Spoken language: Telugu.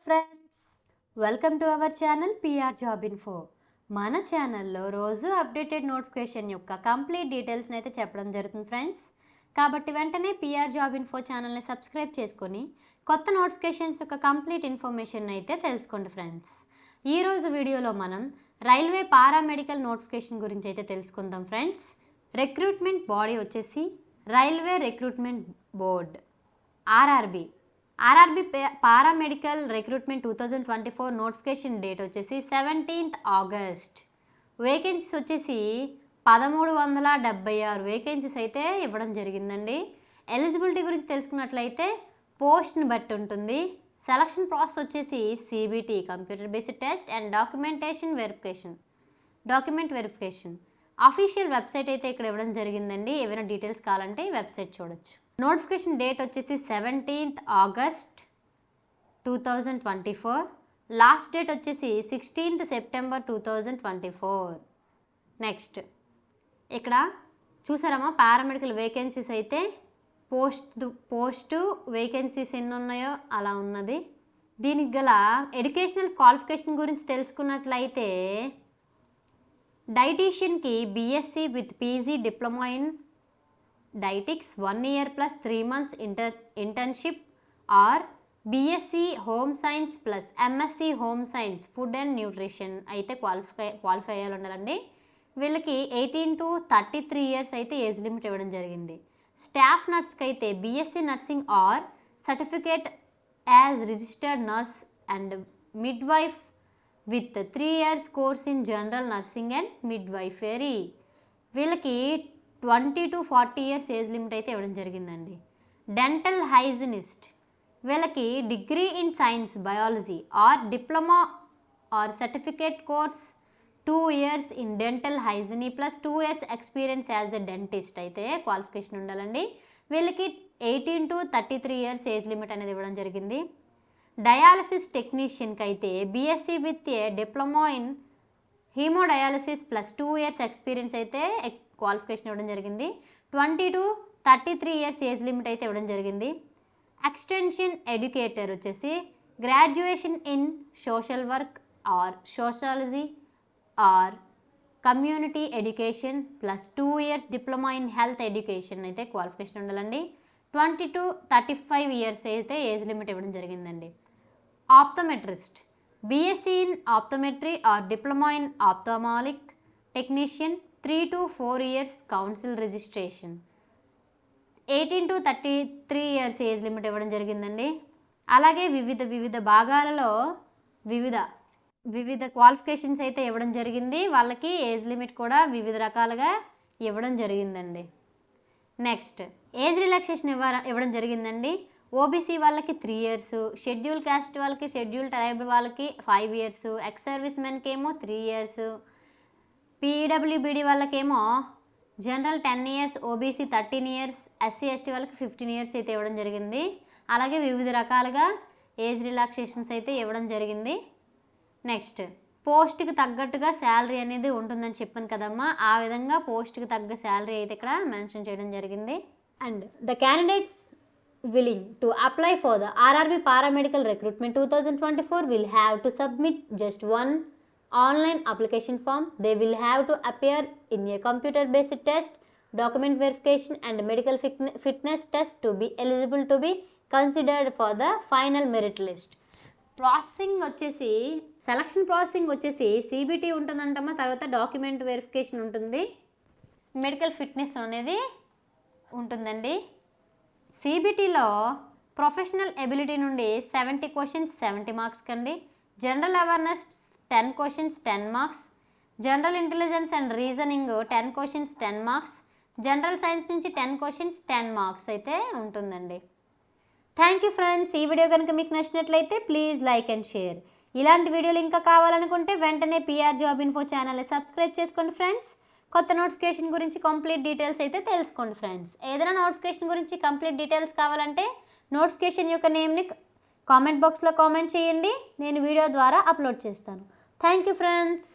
Friends, welcome to our channel PR job info. మన ఛానల్లో రోజు అప్డేటెడ్ నోటిఫికేషన్ యొక్క కంప్లీట్ డీటెయిల్స్ని అయితే చెప్పడం జరుగుతుంది ఫ్రెండ్స్. కాబట్టి వెంటనే పిఆర్ జాబ్ ఇన్ఫో ఛానల్ని సబ్స్క్రైబ్ చేసుకొని కొత్త నోటిఫికేషన్స్ యొక్క కంప్లీట్ ఇన్ఫర్మేషన్ అయితే తెలుసుకోండి ఫ్రెండ్స్. ఈరోజు వీడియోలో మనం రైల్వే పారామెడికల్ నోటిఫికేషన్ గురించి అయితే తెలుసుకుందాం ఫ్రెండ్స్. రిక్రూట్మెంట్ బాడీ వచ్చేసి railway recruitment board RRB paramedical recruitment 2024 notification date వచ్చేసి 17th ఆగస్ట్. వేకెన్సీస్ వచ్చేసి 1376 వేకెన్సీస్ అయితే ఇవ్వడం జరిగిందండి. ఎలిజిబిలిటీ గురించి తెలుసుకున్నట్లయితే పోస్ట్ని బట్టి ఉంటుంది. సెలక్షన్ ప్రాసెస్ వచ్చేసి CBT computer based test and document verification. Official website అయితే ఇక్కడ ఇవ్వడం జరిగిందండి. ఏమైనా డీటెయిల్స్ కావాలంటే ఈ వెబ్సైట్ చూడొచ్చు. నోటిఫికేషన్ డేట్ వచ్చేసి 17th ఆగస్ట్ 2024. లాస్ట్ డేట్ వచ్చేసి 16th సెప్టెంబర్ 2024. నెక్స్ట్ ఇక్కడ చూసారమ్మా పారామెడికల్ వేకెన్సీస్ అయితే పోస్టు వేకెన్సీస్ ఎన్ని ఉన్నాయో అలా ఉన్నది. దీనికి గల ఎడ్యుకేషనల్ క్వాలిఫికేషన్ గురించి తెలుసుకున్నట్లయితే డైటీషియన్కి BSc with PG diploma in dietetics 1 year plus 3 months internship or BSc home science plus MSc home science food and nutrition అయితే క్వాలిఫై అయ్యాలి ఉండాలండి. వీళ్ళకి 18 to 33 years అయితే ఏజ్ లిమిట్ ఇవ్వడం జరిగింది. స్టాఫ్ నర్స్కి అయితే BSc nursing or certificate as registered nurse and midwife with 3 years course in general nursing and midwifery. వీళ్ళకి 20 to 40 years ఏజ్ లిమిట్ అయితే ఇవ్వడం జరిగిందండి. డెంటల్ హైజినిస్ట్ వీళ్ళకి degree in science biology or diploma or certificate course 2 years in dental hygiene plus 2 years experience as a dentist అయితే క్వాలిఫికేషన్ ఉండాలండి. వీళ్ళకి 18 to 33 years ఏజ్ లిమిట్ అనేది ఇవ్వడం జరిగింది. డయాలసిస్ టెక్నీషియన్కి అయితే BSc with a diploma in haemodialysis plus 2 years experience అయితే క్వాలిఫికేషన్ ఇవ్వడం జరిగింది. 20 to 33 years ఏజ్ లిమిట్ అయితే ఇవ్వడం జరిగింది. ఎక్స్టెన్షన్ ఎడ్యుకేటర్ వచ్చేసి graduation in social work or sociology or community education plus 2 years diploma in health education అయితే క్వాలిఫికేషన్ ఉండాలండి. 20 to 35 years అయితే ఏజ్ లిమిట్ ఇవ్వడం జరిగిందండి. Optometrist BSc in optometry or diploma in ophthalmic technician 3 to 4 years council registration. 18 to 33 years age limit ఇవ్వడం జరిగిందండి. అలాగే వివిధ భాగాలలో వివిధ క్వాలిఫికేషన్స్ అయితే ఇవ్వడం జరిగింది. వాళ్ళకి ఏజ్ లిమిట్ కూడా వివిధ రకాలుగా ఇవ్వడం జరిగిందండి. నెక్స్ట్ ఏజ్ రిలాక్సేషన్ ఇవ్వడం జరిగిందండి. ఓబీసీ వాళ్ళకి 3 years, షెడ్యూల్ కాస్ట్ వాళ్ళకి షెడ్యూల్ ట్రైబల్ వాళ్ళకి 5 years, ఎక్స్ సర్వీస్ మెన్కి ఏమో 3 years, పీడబ్ల్యూబీడీ వాళ్ళకేమో general 10 years, OBC 13 years, SC ST వాళ్ళకి 15 years అయితే ఇవ్వడం జరిగింది. అలాగే వివిధ రకాలుగా ఏజ్ రిలాక్సేషన్స్ అయితే ఇవ్వడం జరిగింది. నెక్స్ట్ పోస్ట్కి తగ్గట్టుగా శాలరీ అనేది ఉంటుందని చెప్పాను కదమ్మా, ఆ విధంగా పోస్ట్కి తగ్గ శాలరీ అయితే ఇక్కడ మెన్షన్ చేయడం జరిగింది. And the candidates willing to apply for the RRB paramedical recruitment 2024 will have to submit just one online application form. They will have to appear in a computer based test, document verification and medical fitness test to be eligible to be considered for the final merit list. Processing వచ్చేసి సెలక్షన్ ప్రాసెసింగ్ వచ్చేసి సిబిటి ఉంటుందంటమ్మా, తర్వాత డాక్యుమెంట్ వెరిఫికేషన్ ఉంటుంది, మెడికల్ ఫిట్నెస్ అనేది ఉంటుందండి. సిబిటిలో ప్రొఫెషనల్ ఎబిలిటీ నుండి 70 questions 70 marks కండి, general awareness 10 questions 10 marks, general intelligence and reasoning 10 questions 10 marks, general science నుంచి 10 questions 10 marks అయితే ఉంటుందండి. Thank you friends. ఈ వీడియో కనుక మీకు నచ్చినట్లయితే ప్లీజ్ లైక్ అండ్ షేర్. ఇలాంటి వీడియోలు ఇంకా కావాలనుకుంటే వెంటనే పిఆర్ జాబ్ ఇన్ఫో ఛానల్ని సబ్స్క్రైబ్ చేసుకోండి ఫ్రెండ్స్. కొత్త నోటిఫికేషన్ గురించి కంప్లీట్ డీటెయిల్స్ అయితే తెలుసుకోండి ఫ్రెండ్స్. ఏదైనా నోటిఫికేషన్ గురించి కంప్లీట్ డీటెయిల్స్ కావాలంటే నోటిఫికేషన్ యొక్క నేమ్ని కామెంట్ బాక్స్లో కామెంట్ చేయండి, నేను వీడియో ద్వారా అప్లోడ్ చేస్తాను. Thank you friends.